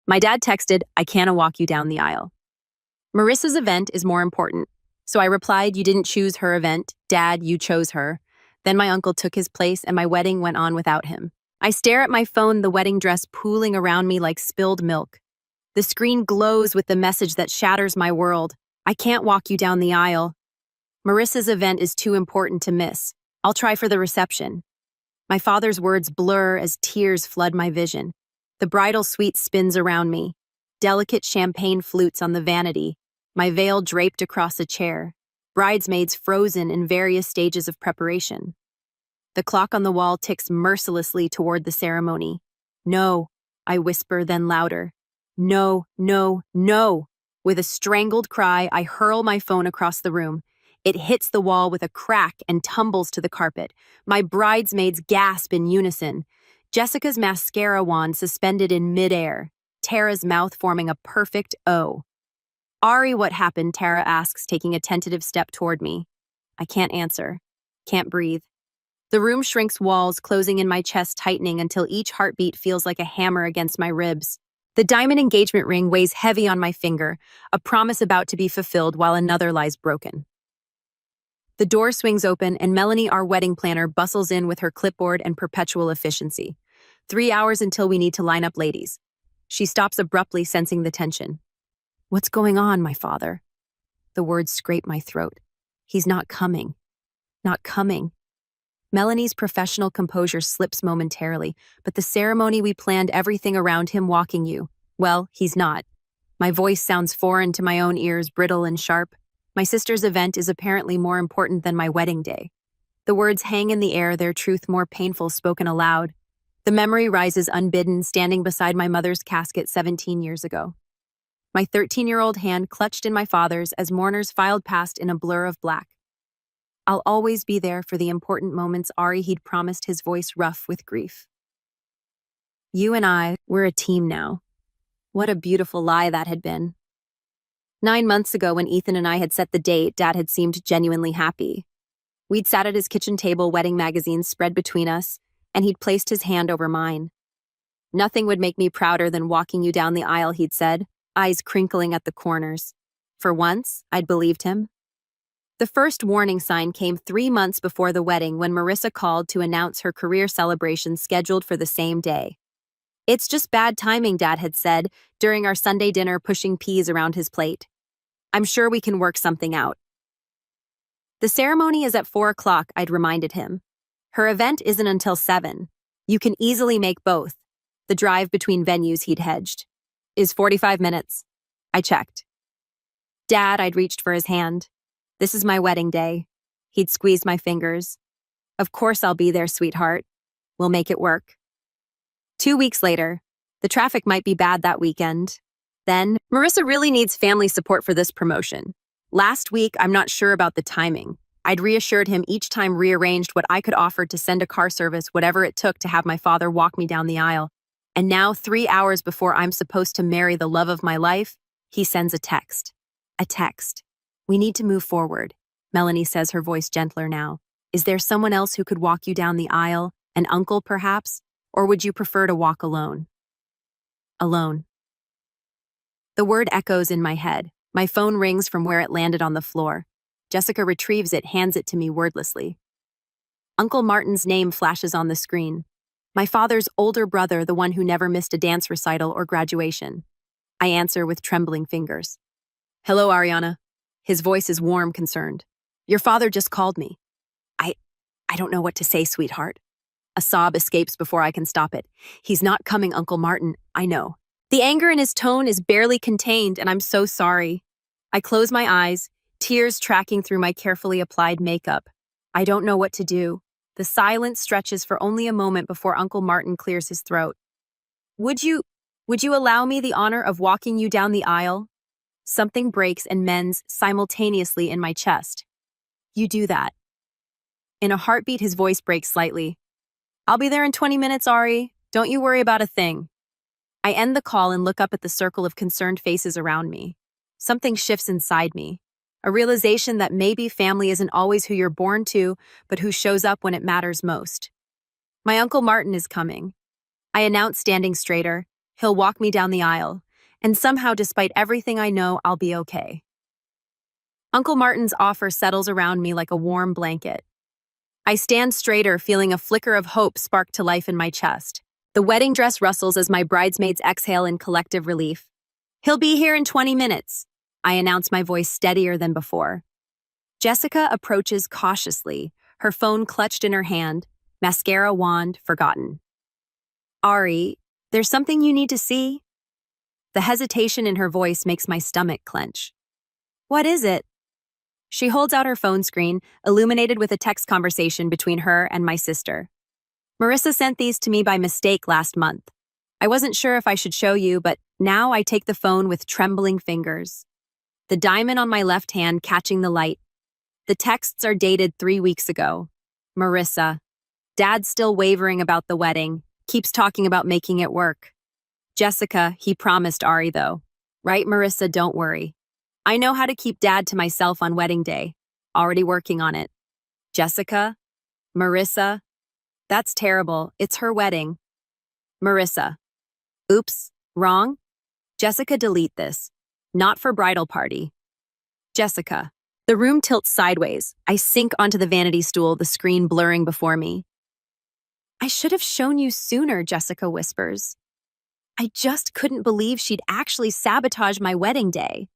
My dad texted, I can't walk you down the aisle. Marissa's event is more important. So I replied, you didn't choose her event. Dad, you chose her. Then my uncle took his place and my wedding went on without him. I stare at my phone, the wedding dress pooling around me like spilled milk. The screen glows with the message that shatters my world. I can't walk you down the aisle. Marissa's event is too important to miss. I'll try for the reception. My father's words blur as tears flood my vision. The bridal suite spins around me. Delicate champagne flutes on the vanity. My veil draped across a chair. Bridesmaids frozen in various stages of preparation. The clock on the wall ticks mercilessly toward the ceremony. No, I whisper, then louder. No, no, no. With a strangled cry, I hurl my phone across the room. It hits the wall with a crack and tumbles to the carpet. My bridesmaids gasp in unison. Jessica's mascara wand suspended in midair. Tara's mouth forming a perfect O. Ari, what happened? Tara asks, taking a tentative step toward me. I can't answer. Can't breathe. The room shrinks, walls closing in my chest, tightening until each heartbeat feels like a hammer against my ribs. The diamond engagement ring weighs heavy on my finger, a promise about to be fulfilled while another lies broken. The door swings open and Melanie, our wedding planner, bustles in with her clipboard and perpetual efficiency. 3 hours until we need to line up ladies. She stops abruptly, sensing the tension. What's going on, my father? The words scrape my throat. He's not coming. Not coming. Melanie's professional composure slips momentarily, but the ceremony we planned, everything around him walking you. Well, he's not. My voice sounds foreign to my own ears, brittle and sharp. My sister's event is apparently more important than my wedding day. The words hang in the air, their truth more painful spoken aloud. The memory rises unbidden, standing beside my mother's casket 17 years ago. My 13-year-old hand clutched in my father's as mourners filed past in a blur of black. I'll always be there for the important moments, Ari, he'd promised, his voice rough with grief. You and I, we're a team now. What a beautiful lie that had been. 9 months ago, when Ethan and I had set the date, Dad had seemed genuinely happy. We'd sat at his kitchen table, wedding magazines spread between us, and he'd placed his hand over mine. Nothing would make me prouder than walking you down the aisle, he'd said, eyes crinkling at the corners. For once, I'd believed him. The first warning sign came 3 months before the wedding when Marissa called to announce her career celebration scheduled for the same day. It's just bad timing, Dad had said, during our Sunday dinner, pushing peas around his plate. I'm sure we can work something out. The ceremony is at 4 o'clock, I'd reminded him. Her event isn't until 7. You can easily make both. The drive between venues, he'd hedged, is 45 minutes. I checked. Dad, I'd reached for his hand. This is my wedding day. He'd squeezed my fingers. Of course I'll be there, sweetheart. We'll make it work. 2 weeks later, the traffic might be bad that weekend. Then, Marissa really needs family support for this promotion. Last week, I'm not sure about the timing. I'd reassured him, each time rearranged what I could offer to send a car service, whatever it took to have my father walk me down the aisle. And now, 3 hours before I'm supposed to marry the love of my life, he sends a text. A text. We need to move forward, Melanie says, her voice gentler now. Is there someone else who could walk you down the aisle? An uncle, perhaps? Or would you prefer to walk alone? Alone. The word echoes in my head. My phone rings from where it landed on the floor. Jessica retrieves it, hands it to me wordlessly. Uncle Martin's name flashes on the screen. My father's older brother, the one who never missed a dance recital or graduation. I answer with trembling fingers. Hello, Ariana. His voice is warm, concerned. Your father just called me. I don't know what to say, sweetheart. A sob escapes before I can stop it. He's not coming, Uncle Martin. I know. The anger in his tone is barely contained, and I'm so sorry. I close my eyes, tears tracking through my carefully applied makeup. I don't know what to do. The silence stretches for only a moment before Uncle Martin clears his throat. Would you allow me the honor of walking you down the aisle? Something breaks and mends simultaneously in my chest. You do that. In a heartbeat, his voice breaks slightly. I'll be there in 20 minutes, Ari. Don't you worry about a thing. I end the call and look up at the circle of concerned faces around me. Something shifts inside me. A realization that maybe family isn't always who you're born to, but who shows up when it matters most. My Uncle Martin is coming. I announce, standing straighter, He'll walk me down the aisle, and somehow, despite everything I know, I'll be okay. Uncle Martin's offer settles around me like a warm blanket. I stand straighter, feeling a flicker of hope spark to life in my chest. The wedding dress rustles as my bridesmaids exhale in collective relief. "He'll be here in 20 minutes, I announce, my voice steadier than before. Jessica approaches cautiously, her phone clutched in her hand, mascara wand forgotten. "Ari, there's something you need to see." The hesitation in her voice makes my stomach clench. "What is it?" She holds out her phone screen, illuminated with a text conversation between her and my sister. "Marissa sent these to me by mistake last month. I wasn't sure if I should show you, but now I take the phone with trembling fingers. The diamond on my left hand catching the light. The texts are dated 3 weeks ago. Marissa. Dad's still wavering about the wedding, keeps talking about making it work. Jessica, he promised Ari though. Right, Marissa, don't worry. I know how to keep Dad to myself on wedding day. Already working on it. Jessica? Marissa? That's terrible. It's her wedding. Marissa. Oops, wrong? Jessica, delete this. Not for bridal party. Jessica. The room tilts sideways. I sink onto the vanity stool, the screen blurring before me. I should have shown you sooner, Jessica whispers. I just couldn't believe she'd actually sabotage my wedding day.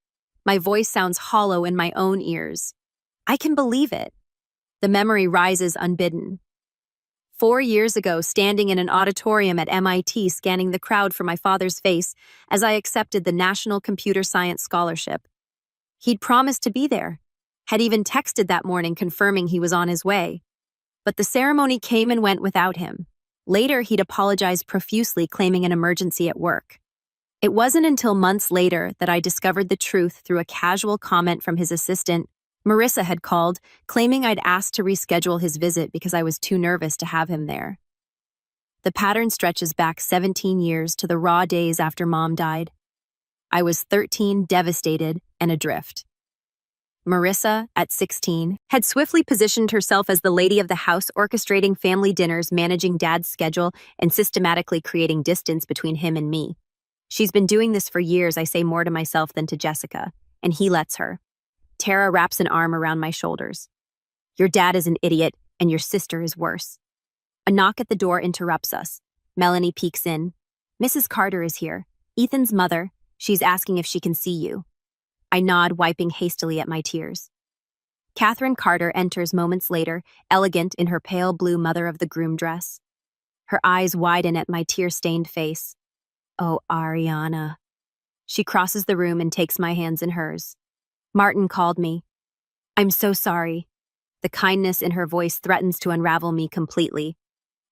My voice sounds hollow in my own ears. I can believe it. The memory rises unbidden. 4 years ago, standing in an auditorium at MIT scanning the crowd for my father's face as I accepted the National Computer Science Scholarship. He'd promised to be there, had even texted that morning confirming he was on his way. But the ceremony came and went without him. Later, he'd apologized profusely, claiming an emergency at work. It wasn't until months later that I discovered the truth through a casual comment from his assistant. Marissa had called, claiming I'd asked to reschedule his visit because I was too nervous to have him there. The pattern stretches back 17 years to the raw days after Mom died. I was 13, devastated, and adrift. Marissa, at 16, had swiftly positioned herself as the lady of the house, orchestrating family dinners, managing Dad's schedule, and systematically creating distance between him and me. She's been doing this for years, I say more to myself than to Jessica, and he lets her. Tara wraps an arm around my shoulders. Your dad is an idiot, and your sister is worse. A knock at the door interrupts us. Melanie peeks in. Mrs. Carter is here. Ethan's mother. She's asking if she can see you. I nod, wiping hastily at my tears. Catherine Carter enters moments later, elegant in her pale blue mother of the groom dress. Her eyes widen at my tear-stained face. Oh, Ariana. She crosses the room and takes my hands in hers. Martin called me. I'm so sorry. The kindness in her voice threatens to unravel me completely.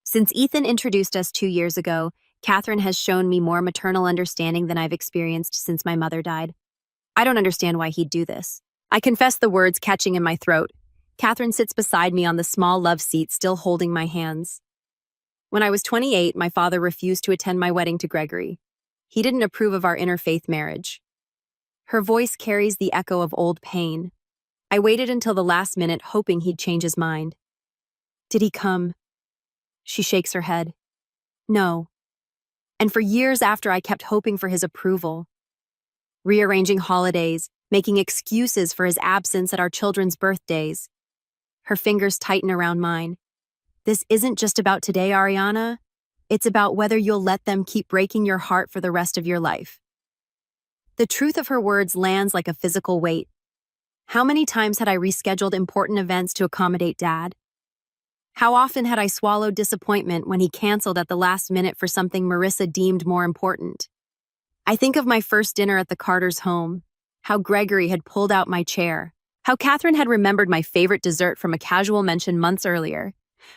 Since Ethan introduced us 2 years ago, Catherine has shown me more maternal understanding than I've experienced since my mother died. I don't understand why he'd do this. I confess, the words catching in my throat. Catherine sits beside me on the small love seat, still holding my hands. When I was 28, my father refused to attend my wedding to Gregory. He didn't approve of our interfaith marriage. Her voice carries the echo of old pain. I waited until the last minute, hoping he'd change his mind. Did he come? She shakes her head. No. And for years after, I kept hoping for his approval. Rearranging holidays, making excuses for his absence at our children's birthdays. Her fingers tighten around mine. This isn't just about today, Ariana. It's about whether you'll let them keep breaking your heart for the rest of your life. The truth of her words lands like a physical weight. How many times had I rescheduled important events to accommodate Dad? How often had I swallowed disappointment when he canceled at the last minute for something Marissa deemed more important? I think of my first dinner at the Carters' home, how Gregory had pulled out my chair, how Catherine had remembered my favorite dessert from a casual mention months earlier,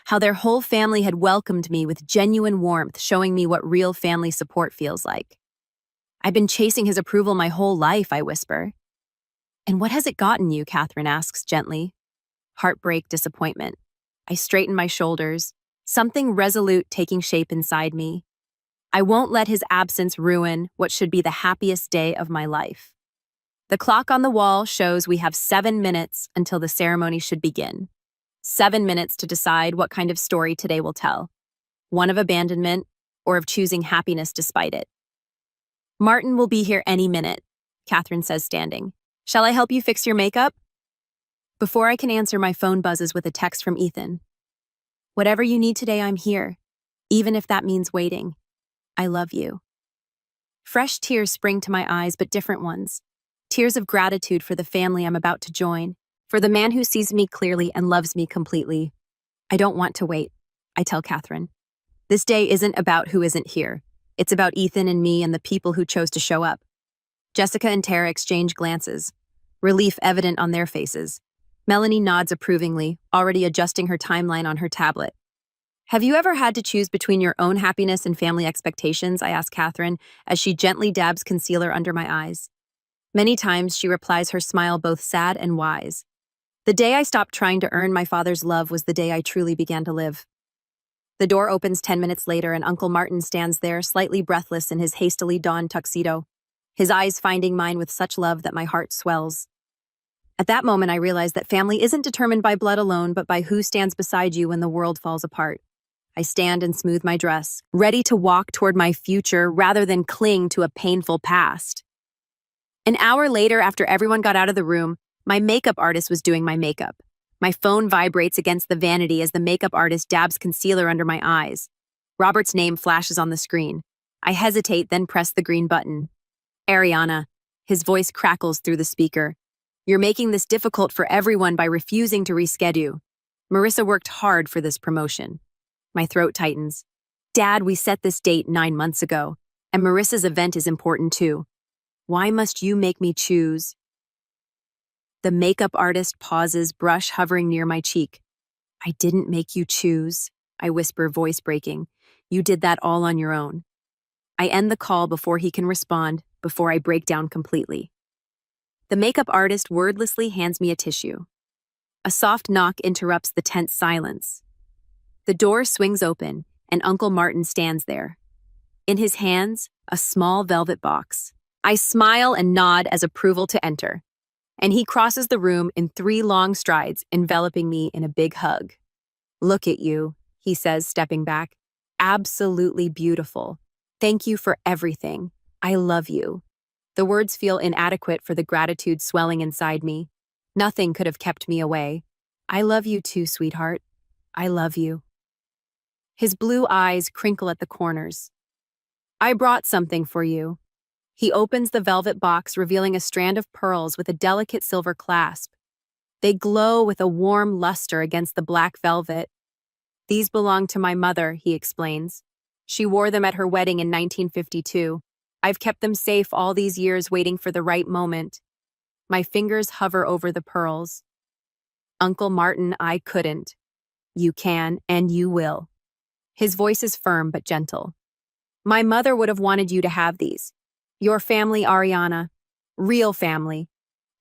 how their whole family had welcomed me with genuine warmth, showing me what real family support feels like. I've been chasing his approval my whole life, I whisper. And what has it gotten you? Catherine asks gently. Heartbreak, disappointment. I straighten my shoulders, something resolute taking shape inside me. I won't let his absence ruin what should be the happiest day of my life. The clock on the wall shows we have 7 minutes until the ceremony should begin. 7 minutes to decide what kind of story today will tell. One of abandonment or of choosing happiness despite it. Martin will be here any minute, Catherine says, standing. Shall I help you fix your makeup? Before I can answer, my phone buzzes with a text from Ethan. Whatever you need today, I'm here, even if that means waiting. I love you. Fresh tears spring to my eyes, but different ones. Tears of gratitude for the family I'm about to join, for the man who sees me clearly and loves me completely. I don't want to wait, I tell Catherine. This day isn't about who isn't here. It's about Ethan and me and the people who chose to show up. Jessica and Tara exchange glances, relief evident on their faces. Melanie nods approvingly, already adjusting her timeline on her tablet. Have you ever had to choose between your own happiness and family expectations? I ask Catherine as she gently dabs concealer under my eyes. Many times, she replies, her smile both sad and wise. The day I stopped trying to earn my father's love was the day I truly began to live. The door opens 10 minutes later and Uncle Martin stands there, slightly breathless in his hastily donned tuxedo, his eyes finding mine with such love that my heart swells. At that moment, I realize that family isn't determined by blood alone, but by who stands beside you when the world falls apart. I stand and smooth my dress, ready to walk toward my future rather than cling to a painful past. An hour later, after everyone got out of the room, my makeup artist was doing my makeup. My phone vibrates against the vanity as the makeup artist dabs concealer under my eyes. Robert's name flashes on the screen. I hesitate, then press the green button. Ariana. His voice crackles through the speaker. You're making this difficult for everyone by refusing to reschedule. Marissa worked hard for this promotion. My throat tightens. Dad, we set this date 9 months ago, and Marissa's event is important too. Why must you make me choose? The makeup artist pauses, brush hovering near my cheek. I didn't make you choose, I whisper, voice breaking. You did that all on your own. I end the call before he can respond, before I break down completely. The makeup artist wordlessly hands me a tissue. A soft knock interrupts the tense silence. The door swings open, and Uncle Martin stands there. In his hands, a small velvet box. I smile and nod as approval to enter, and he crosses the room in 3 long strides, enveloping me in a big hug. Look at you, he says, stepping back. Absolutely beautiful. Thank you for everything. I love you. The words feel inadequate for the gratitude swelling inside me. Nothing could have kept me away. I love you too, sweetheart. I love you. His blue eyes crinkle at the corners. I brought something for you. He opens the velvet box, revealing a strand of pearls with a delicate silver clasp. They glow with a warm luster against the black velvet. These belong to my mother, he explains. She wore them at her wedding in 1952. I've kept them safe all these years, waiting for the right moment. My fingers hover over the pearls. Uncle Martin, I couldn't. You can, and you will. His voice is firm but gentle. My mother would have wanted you to have these. Your family, Ariana. Real family.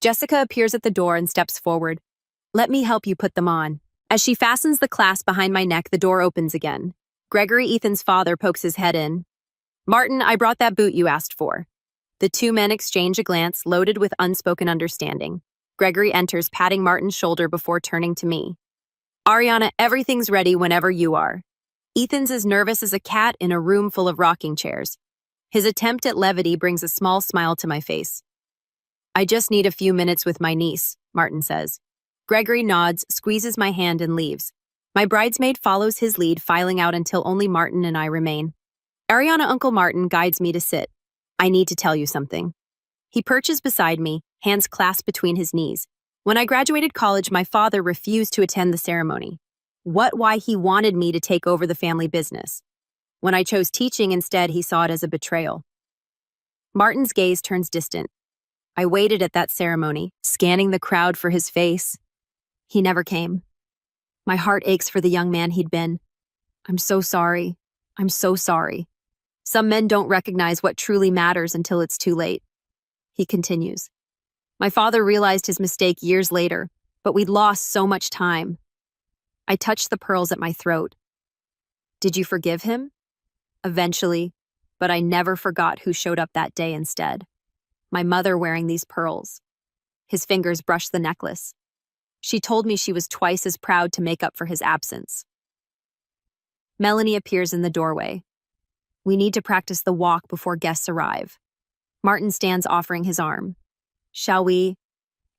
Jessica appears at the door and steps forward. Let me help you put them on. As she fastens the clasp behind my neck, the door opens again. Gregory, Ethan's father, pokes his head in. Martin, I brought that boot you asked for. The 2 men exchange a glance loaded with unspoken understanding. Gregory enters, patting Martin's shoulder before turning to me. Ariana, everything's ready whenever you are. Ethan's as nervous as a cat in a room full of rocking chairs. His attempt at levity brings a small smile to my face. I just need a few minutes with my niece, Martin says. Gregory nods, squeezes my hand, and leaves. My bridesmaid follows his lead, filing out until only Martin and I remain. Ariana, Uncle Martin guides me to sit. I need to tell you something. He perches beside me, hands clasped between his knees. When I graduated college, my father refused to attend the ceremony. Why he wanted me to take over the family business. When I chose teaching instead, he saw it as a betrayal. Martin's gaze turns distant. I waited at that ceremony, scanning the crowd for his face. He never came. My heart aches for the young man he'd been. I'm so sorry. I'm so sorry. Some men don't recognize what truly matters until it's too late. He continues. My father realized his mistake years later, but we'd lost so much time. I touched the pearls at my throat. Did you forgive him? Eventually, but I never forgot who showed up that day instead. My mother wearing these pearls. His fingers brushed the necklace. She told me she was twice as proud to make up for his absence. Melanie appears in the doorway. We need to practice the walk before guests arrive. Martin stands offering his arm. Shall we?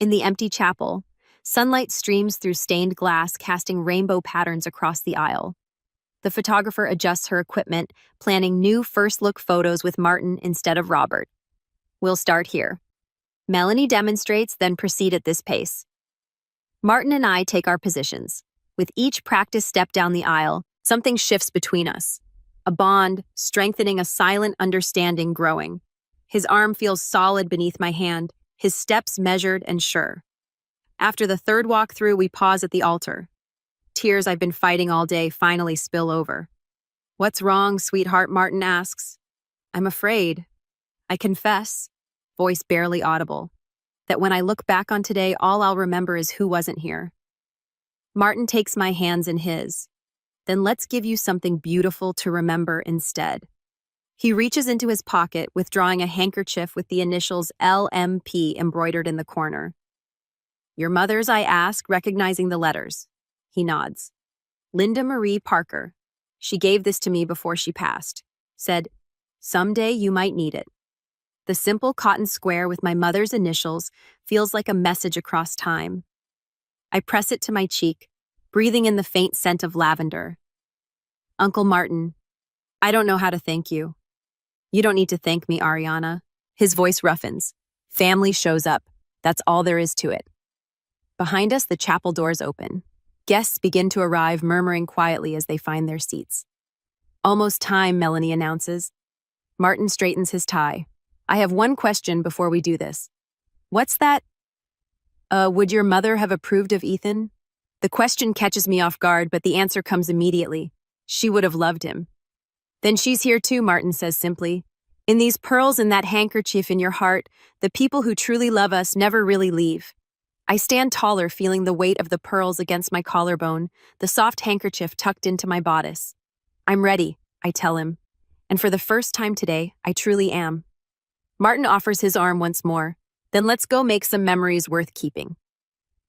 In the empty chapel, sunlight streams through stained glass, casting rainbow patterns across the aisle. The photographer adjusts her equipment, planning new first-look photos with Martin instead of Robert. We'll start here. Melanie demonstrates, then proceed at this pace. Martin and I take our positions. With each practice step down the aisle, something shifts between us. A bond, strengthening, a silent understanding growing. His arm feels solid beneath my hand, his steps measured and sure. After the third walk through, we pause at the altar. Tears I've been fighting all day finally spill over. What's wrong, sweetheart? Martin asks. I'm afraid. I confess, voice barely audible, that when I look back on today, all I'll remember is who wasn't here. Martin takes my hands in his. Then let's give you something beautiful to remember instead. He reaches into his pocket, withdrawing a handkerchief with the initials LMP embroidered in the corner. Your mother's, I ask, recognizing the letters. He nods. Linda Marie Parker. She gave this to me before she passed. Said, someday you might need it. The simple cotton square with my mother's initials feels like a message across time. I press it to my cheek, breathing in the faint scent of lavender. Uncle Martin, I don't know how to thank you. You don't need to thank me, Ariana. His voice roughens. Family shows up. That's all there is to it. Behind us, the chapel doors open. Guests begin to arrive, murmuring quietly as they find their seats. Almost time, Melanie announces. Martin straightens his tie. I have one question before we do this. What's that? Would your mother have approved of Ethan? The question catches me off guard, but the answer comes immediately. She would have loved him. Then she's here too, Martin says simply. In these pearls and that handkerchief in your heart, the people who truly love us never really leave. I stand taller, feeling the weight of the pearls against my collarbone, the soft handkerchief tucked into my bodice. I'm ready, I tell him. And for the first time today, I truly am. Martin offers his arm once more. Then let's go make some memories worth keeping.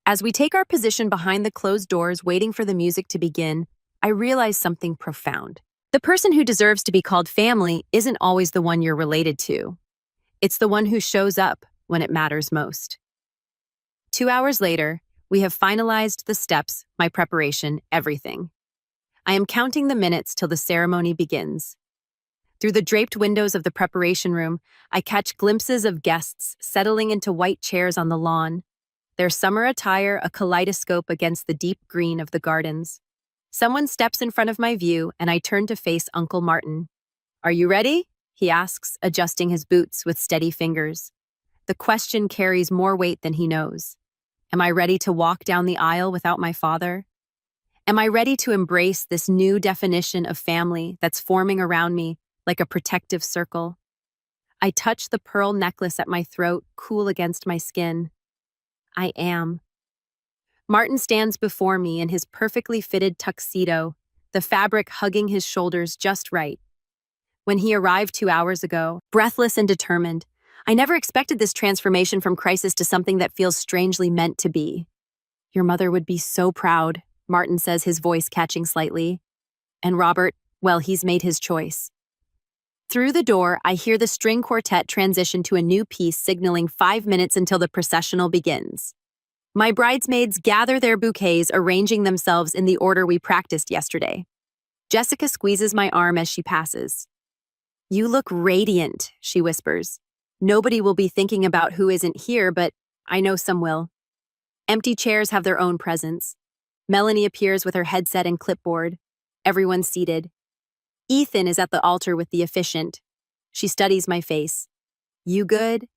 As we take our position behind the closed doors, waiting for the music to begin, I realize something profound. The person who deserves to be called family isn't always the one you're related to. It's the one who shows up when it matters most. 2 hours later, we have finalized the steps, my preparation, everything. I am counting the minutes till the ceremony begins. Through the draped windows of the preparation room, I catch glimpses of guests settling into white chairs on the lawn, their summer attire a kaleidoscope against the deep green of the gardens. Someone steps in front of my view, and I turn to face Uncle Martin. Are you ready? He asks, adjusting his boots with steady fingers. The question carries more weight than he knows. Am I ready to walk down the aisle without my father? Am I ready to embrace this new definition of family that's forming around me like a protective circle? I touch the pearl necklace at my throat, cool against my skin. I am. Martin stands before me in his perfectly fitted tuxedo, the fabric hugging his shoulders just right. When he arrived 2 hours ago, breathless and determined, I never expected this transformation from crisis to something that feels strangely meant to be. Your mother would be so proud, Martin says, his voice catching slightly. And Robert, well, he's made his choice. Through the door, I hear the string quartet transition to a new piece, signaling 5 minutes until the processional begins. My bridesmaids gather their bouquets, arranging themselves in the order we practiced yesterday. Jessica squeezes my arm as she passes. You look radiant, she whispers. Nobody will be thinking about who isn't here, but I know some will. Empty chairs have their own presence. Melanie appears with her headset and clipboard. Everyone's seated. Ethan is at the altar with the officiant. She studies my face. You good?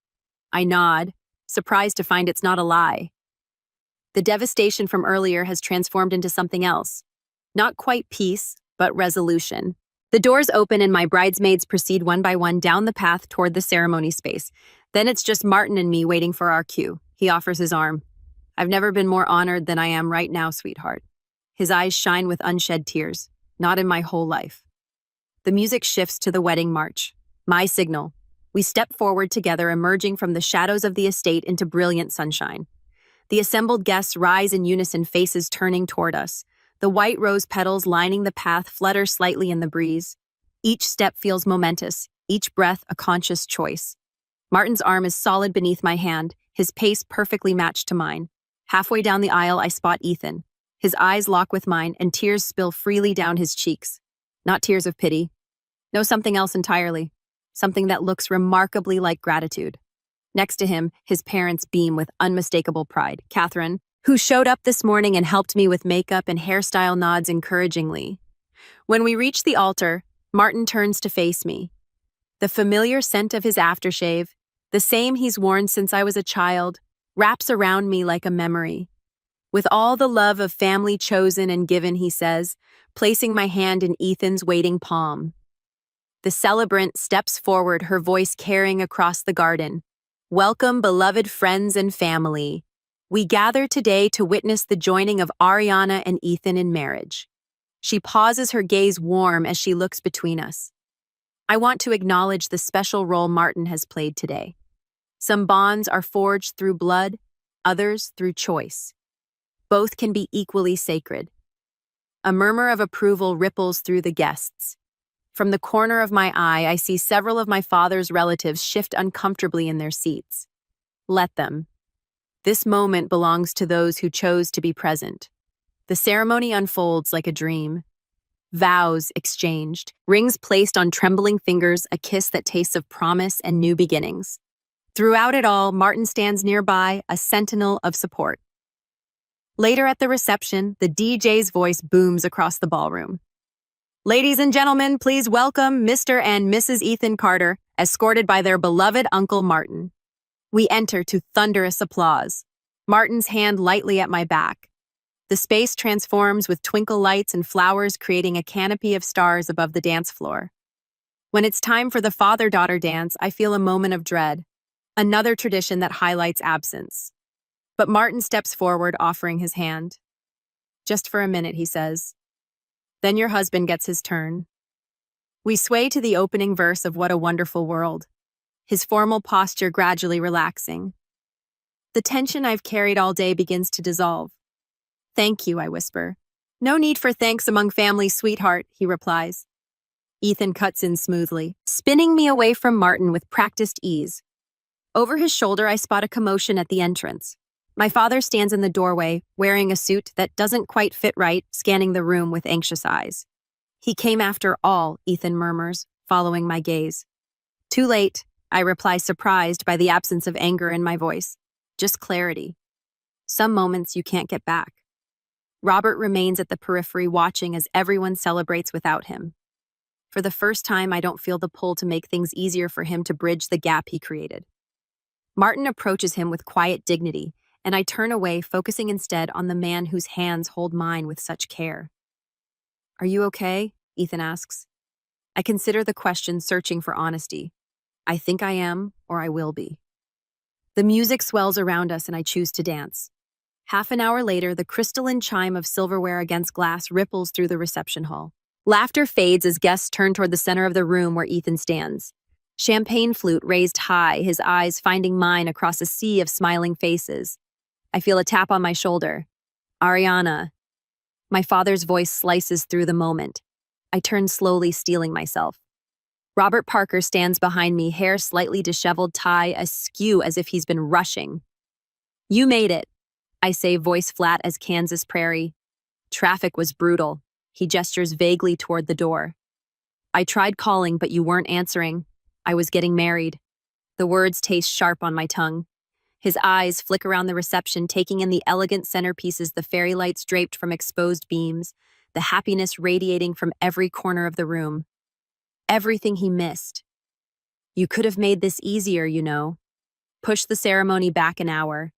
I nod, surprised to find it's not a lie. The devastation from earlier has transformed into something else. Not quite peace, but resolution. The doors open and my bridesmaids proceed one by one down the path toward the ceremony space. Then it's just Martin and me waiting for our cue. He offers his arm. I've never been more honored than I am right now, sweetheart. His eyes shine with unshed tears. Not in my whole life. The music shifts to the wedding march. My signal. We step forward together, emerging from the shadows of the estate into brilliant sunshine. The assembled guests rise in unison, faces turning toward us. The white rose petals lining the path flutter slightly in the breeze. Each step feels momentous, each breath a conscious choice. Martin's arm is solid beneath my hand, his pace perfectly matched to mine. Halfway down the aisle, I spot Ethan. His eyes lock with mine, and tears spill freely down his cheeks. Not tears of pity. No, something else entirely. Something that looks remarkably like gratitude. Next to him, his parents beam with unmistakable pride. Catherine, who showed up this morning and helped me with makeup and hairstyle, nods encouragingly. When we reach the altar, Martin turns to face me. The familiar scent of his aftershave, the same he's worn since I was a child, wraps around me like a memory. With all the love of family chosen and given, he says, placing my hand in Ethan's waiting palm. The celebrant steps forward, her voice carrying across the garden. Welcome, beloved friends and family. We gather today to witness the joining of Ariana and Ethan in marriage. She pauses, her gaze warm as she looks between us. I want to acknowledge the special role Martin has played today. Some bonds are forged through blood, others through choice. Both can be equally sacred. A murmur of approval ripples through the guests. From the corner of my eye, I see several of my father's relatives shift uncomfortably in their seats. Let them. This moment belongs to those who chose to be present. The ceremony unfolds like a dream. Vows exchanged, rings placed on trembling fingers, a kiss that tastes of promise and new beginnings. Throughout it all, Martin stands nearby, a sentinel of support. Later at the reception, the DJ's voice booms across the ballroom. Ladies and gentlemen, please welcome Mr. and Mrs. Ethan Carter, escorted by their beloved Uncle Martin. We enter to thunderous applause. Martin's hand lightly at my back. The space transforms with twinkle lights and flowers, creating a canopy of stars above the dance floor. When it's time for the father-daughter dance, I feel a moment of dread, another tradition that highlights absence. But Martin steps forward, offering his hand. Just for a minute, he says. Then your husband gets his turn. We sway to the opening verse of What a Wonderful World, his formal posture gradually relaxing. The tension I've carried all day begins to dissolve. Thank you, I whisper. No need for thanks among family, sweetheart, he replies. Ethan cuts in smoothly, spinning me away from Martin with practiced ease. Over his shoulder, I spot a commotion at the entrance. My father stands in the doorway, wearing a suit that doesn't quite fit right, scanning the room with anxious eyes. He came after all, Ethan murmurs, following my gaze. Too late, I reply, surprised by the absence of anger in my voice. Just clarity. Some moments you can't get back. Robert remains at the periphery, watching as everyone celebrates without him. For the first time, I don't feel the pull to make things easier for him to bridge the gap he created. Martin approaches him with quiet dignity, and I turn away, focusing instead on the man whose hands hold mine with such care. Are you okay? Ethan asks. I consider the question, searching for honesty. I think I am, or I will be. The music swells around us, and I choose to dance. Half an hour later, the crystalline chime of silverware against glass ripples through the reception hall. Laughter fades as guests turn toward the center of the room where Ethan stands. Champagne flute raised high, his eyes finding mine across a sea of smiling faces. I feel a tap on my shoulder. Ariana. My father's voice slices through the moment. I turn slowly, steeling myself. Robert Parker stands behind me, hair slightly disheveled, tie askew as if he's been rushing. You made it, I say, voice flat as Kansas prairie. Traffic was brutal. He gestures vaguely toward the door. I tried calling, but you weren't answering. I was getting married. The words taste sharp on my tongue. His eyes flick around the reception, taking in the elegant centerpieces, the fairy lights draped from exposed beams, the happiness radiating from every corner of the room. Everything he missed. You could have made this easier, you know. Push the ceremony back an hour.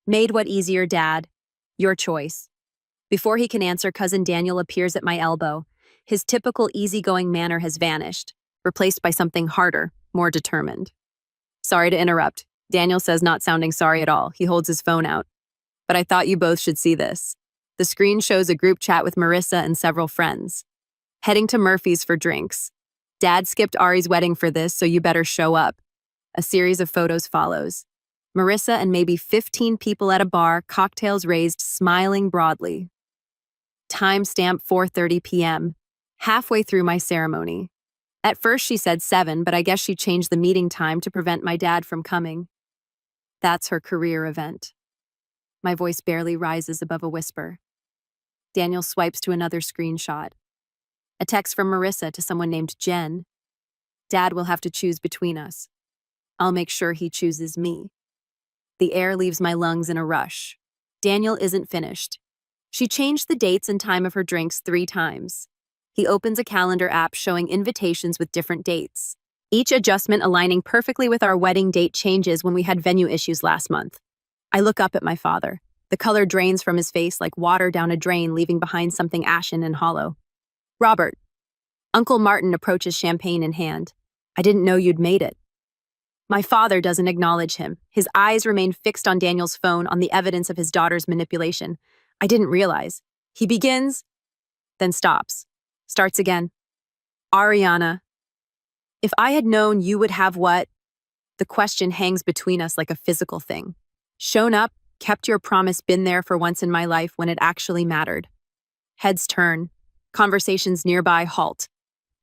Made what easier, Dad? Your choice. Before he can answer, Cousin Daniel appears at my elbow. His typical easygoing manner has vanished, replaced by something harder, more determined. Sorry to interrupt. Daniel says, not sounding sorry at all. He holds his phone out. But I thought you both should see this. The screen shows a group chat with Marissa and several friends. Heading to Murphy's for drinks. Dad skipped Ari's wedding for this, so you better show up. A series of photos follows. Marissa and maybe 15 people at a bar, cocktails raised, smiling broadly. Timestamp 4:30 p.m. Halfway through my ceremony. At first she said 7, but I guess she changed the meeting time to prevent my dad from coming. That's her career event. My voice barely rises above a whisper. Daniel swipes to another screenshot. A text from Marissa to someone named Jen. Dad will have to choose between us. I'll make sure he chooses me. The air leaves my lungs in a rush. Daniel isn't finished. She changed the dates and time of her drinks 3 times. He opens a calendar app showing invitations with different dates. Each adjustment aligning perfectly with our wedding date changes when we had venue issues last month. I look up at my father. The color drains from his face like water down a drain, leaving behind something ashen and hollow. Robert. Uncle Martin approaches champagne in hand. I didn't know you'd made it. My father doesn't acknowledge him. His eyes remain fixed on Daniel's phone on the evidence of his daughter's manipulation. I didn't realize. He begins, then stops. Starts again. Ariana. If I had known you would have what? The question hangs between us like a physical thing. Shown up, kept your promise, been there for once in my life when it actually mattered. Heads turn. Conversations nearby halt.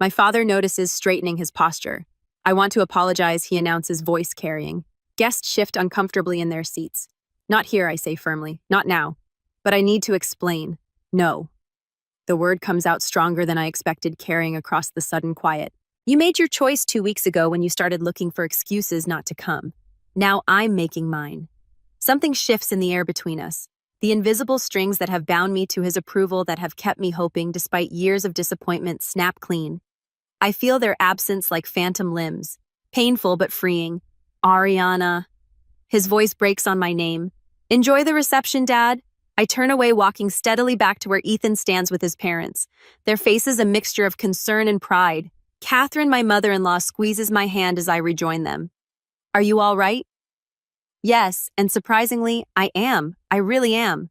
My father notices, straightening his posture. I want to apologize, he announces, voice carrying. Guests shift uncomfortably in their seats. Not here, I say firmly. Not now. But I need to explain. No. The word comes out stronger than I expected, carrying across the sudden quiet. You made your choice 2 weeks ago when you started looking for excuses not to come. Now I'm making mine. Something shifts in the air between us. The invisible strings that have bound me to his approval, that have kept me hoping despite years of disappointment, snap clean. I feel their absence like phantom limbs. Painful but freeing. Ariana. His voice breaks on my name. Enjoy the reception, Dad. I turn away, walking steadily back to where Ethan stands with his parents. Their faces a mixture of concern and pride. Catherine, my mother-in-law, squeezes my hand as I rejoin them. Are you all right? Yes, and surprisingly, I am. I really am.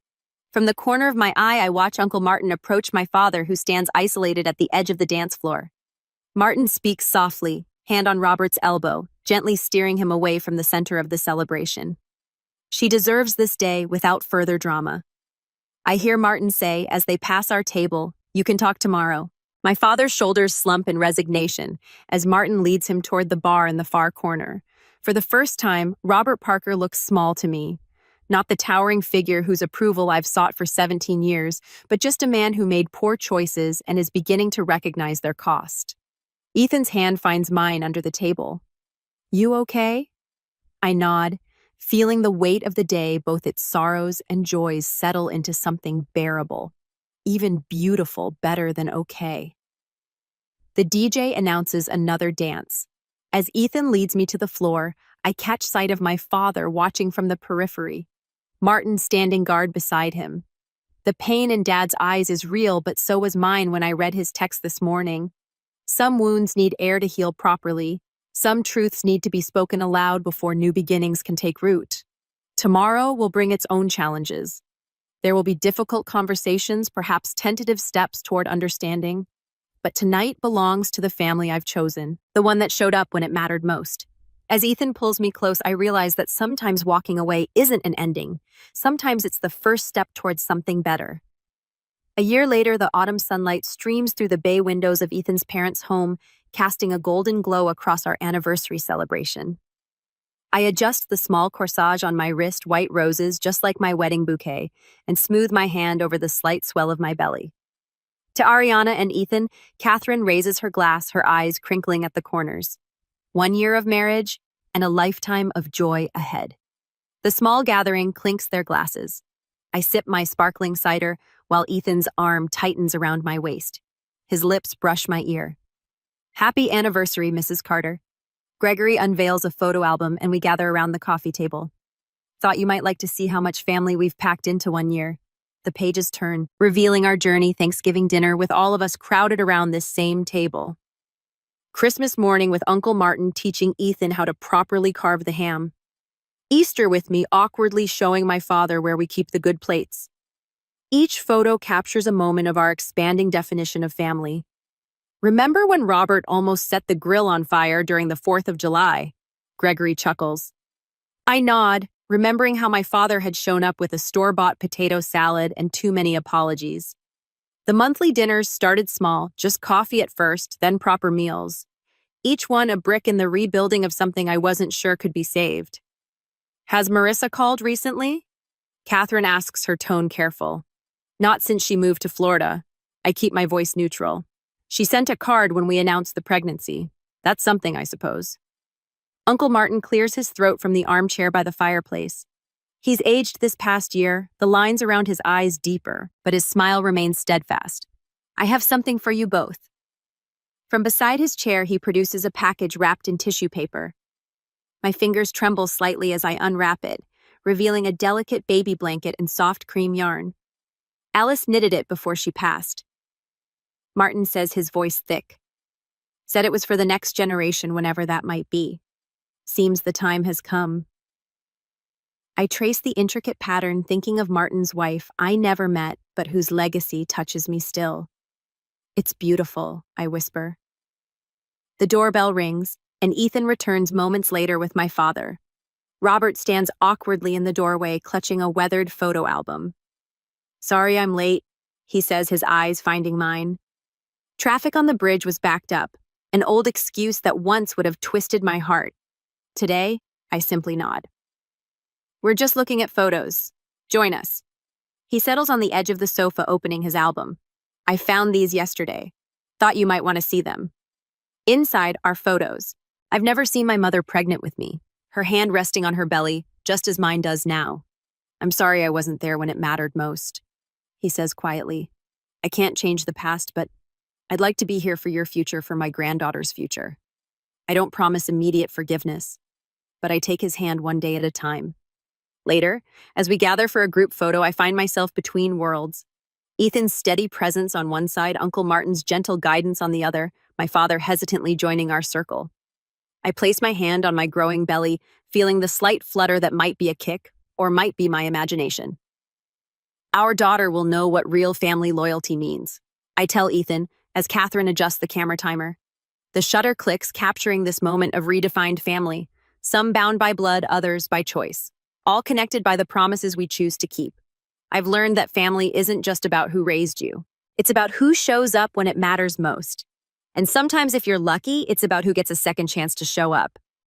From the corner of my eye, I watch Uncle Martin approach my father, who stands isolated at the edge of the dance floor. Martin speaks softly, hand on Robert's elbow, gently steering him away from the center of the celebration. She deserves this day without further drama. I hear Martin say, as they pass our table, you can talk tomorrow. My father's shoulders slump in resignation as Martin leads him toward the bar in the far corner. For the first time, Robert Parker looks small to me. Not the towering figure whose approval I've sought for 17 years, but just a man who made poor choices and is beginning to recognize their cost. Ethan's hand finds mine under the table. You okay? I nod, feeling the weight of the day, both its sorrows and joys, settle into something bearable. Even beautiful, better than okay. The DJ announces another dance. As Ethan leads me to the floor, I catch sight of my father watching from the periphery, Martin standing guard beside him. The pain in Dad's eyes is real, but so was mine when I read his text this morning. Some wounds need air to heal properly. Some truths need to be spoken aloud before new beginnings can take root. Tomorrow will bring its own challenges. There will be difficult conversations, perhaps tentative steps toward understanding. But tonight belongs to the family I've chosen, the one that showed up when it mattered most. As Ethan pulls me close, I realize that sometimes walking away isn't an ending. Sometimes it's the first step towards something better. A year later, the autumn sunlight streams through the bay windows of Ethan's parents' home, casting a golden glow across our anniversary celebration. I adjust the small corsage on my wrist, white roses just like my wedding bouquet, and smooth my hand over the slight swell of my belly. To Ariana and Ethan, Catherine raises her glass, her eyes crinkling at the corners. 1 year of marriage and a lifetime of joy ahead. The small gathering clinks their glasses. I sip my sparkling cider while Ethan's arm tightens around my waist. His lips brush my ear. Happy anniversary, Mrs. Carter. Gregory unveils a photo album and we gather around the coffee table. Thought you might like to see how much family we've packed into 1 year. The pages turn, revealing our journey Thanksgiving dinner with all of us crowded around this same table. Christmas morning with Uncle Martin teaching Ethan how to properly carve the ham. Easter with me awkwardly showing my father where we keep the good plates. Each photo captures a moment of our expanding definition of family. Remember when Robert almost set the grill on fire during the 4th of July? Gregory chuckles. I nod, remembering how my father had shown up with a store-bought potato salad and too many apologies. The monthly dinners started small, just coffee at first, then proper meals. each one a brick in the rebuilding of something I wasn't sure could be saved. Has Marissa called recently? Catherine asks, her tone careful. Not since she moved to Florida. I keep my voice neutral. She sent a card when we announced the pregnancy. That's something, I suppose. Uncle Martin clears his throat from the armchair by the fireplace. He's aged this past year, the lines around his eyes deeper, but his smile remains steadfast. I have something for you both. From beside his chair, he produces a package wrapped in tissue paper. My fingers tremble slightly as I unwrap it, revealing a delicate baby blanket and soft cream yarn. Alice knitted it before she passed. Martin says, his voice thick. Said it was for the next generation, whenever that might be. Seems the time has come. I trace the intricate pattern, thinking of Martin's wife I never met, but whose legacy touches me still. It's beautiful, I whisper. The doorbell rings, and Ethan returns moments later with my father. Robert stands awkwardly in the doorway, clutching a weathered photo album. Sorry I'm late, he says, his eyes finding mine. Traffic on the bridge was backed up, an old excuse that once would have twisted my heart. Today, I simply nod. We're just looking at photos. Join us. He settles on the edge of the sofa, opening his album. I found these yesterday. Thought you might want to see them. Inside are photos. I've never seen my mother pregnant with me, her hand resting on her belly, just as mine does now. I'm sorry I wasn't there when it mattered most, he says quietly. I can't change the past, but I'd like to be here for your future, for my granddaughter's future. I don't promise immediate forgiveness, but I take his hand one day at a time. Later, as we gather for a group photo, I find myself between worlds. Ethan's steady presence on one side, Uncle Martin's gentle guidance on the other, my father hesitantly joining our circle. I place my hand on my growing belly, feeling the slight flutter that might be a kick, or might be my imagination. Our daughter will know what real family loyalty means, I tell Ethan, as Catherine adjusts the camera timer. The shutter clicks, capturing this moment of redefined family, some bound by blood, others by choice, all connected by the promises we choose to keep. I've learned that family isn't just about who raised you. It's about who shows up when it matters most. And sometimes, if you're lucky, it's about who gets a second chance to show up.